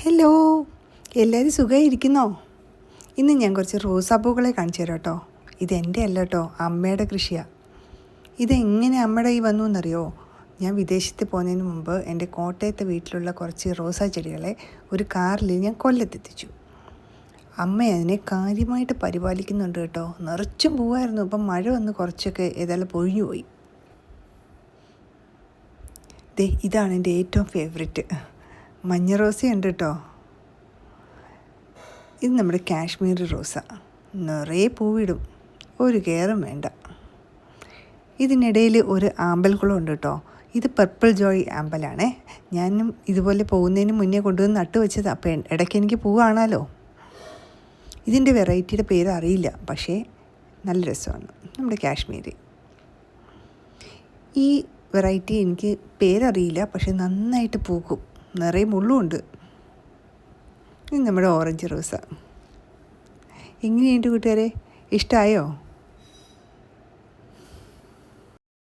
Hello, എല്ലാവരും സുഖമായിരിക്കുന്നോ? ഇന്ന് ഞാൻ കുറച്ച് റോസാപ്പൂക്കളെ കാണിച്ചു തരാം കേട്ടോ. ഇതെൻ്റെ അല്ല കേട്ടോ, അമ്മയുടെ കൃഷിയാണ്. ഇതെങ്ങനെ അമ്മയുടെ ഈ വന്നു എന്നറിയോ? ഞാൻ വിദേശത്ത് പോകുന്നതിന് മുമ്പ് എൻ്റെ കോട്ടയത്തെ വീട്ടിലുള്ള കുറച്ച് റോസാ ചെടികളെ ഒരു കാറിൽ ഞാൻ കൊല്ലത്തെത്തിച്ചു. അമ്മ അതിനെ കാര്യമായിട്ട് പരിപാലിക്കുന്നുണ്ട് കേട്ടോ. നിറച്ചും പൂവായിരുന്നു. ഇപ്പം മഴ വന്ന് കുറച്ചൊക്കെ ഏതായാലും പൊഴിഞ്ഞു പോയി. ഇതാണ് എൻ്റെ ഏറ്റവും ഫേവറേറ്റ് മഞ്ഞ റോസയുണ്ട് കേട്ടോ. ഇത് നമ്മുടെ കാശ്മീരി റോസ. നിറയെ പൂവിടും, ഒരു കെയറും വേണ്ട. ഇതിനിടയിൽ ഒരു ആമ്പൽക്കുളം ഉണ്ട് കേട്ടോ. ഇത് പർപ്പിൾ ജോയ് ആമ്പലാണേ. ഞാനും ഇതുപോലെ പോകുന്നതിന് മുന്നേ കൊണ്ടുവന്ന് നട്ട് വെച്ചത്. അപ്പം ഇടയ്ക്ക് എനിക്ക് പൂവാണല്ലോ. ഇതിൻ്റെ വെറൈറ്റിയുടെ പേര് അറിയില്ല, പക്ഷേ നല്ല രസമാണ്. നമ്മുടെ കാശ്മീരി ഈ വെറൈറ്റി എനിക്ക് പേരറിയില്ല, പക്ഷെ നന്നായിട്ട് പൂക്കും, നിറയെ മുള്ളുമുണ്ട്. ഇത് നമ്മുടെ ഓറഞ്ച് റോസ. എങ്ങനെയുണ്ട് കൂട്ടുകാരെ, ഇഷ്ടമായോ?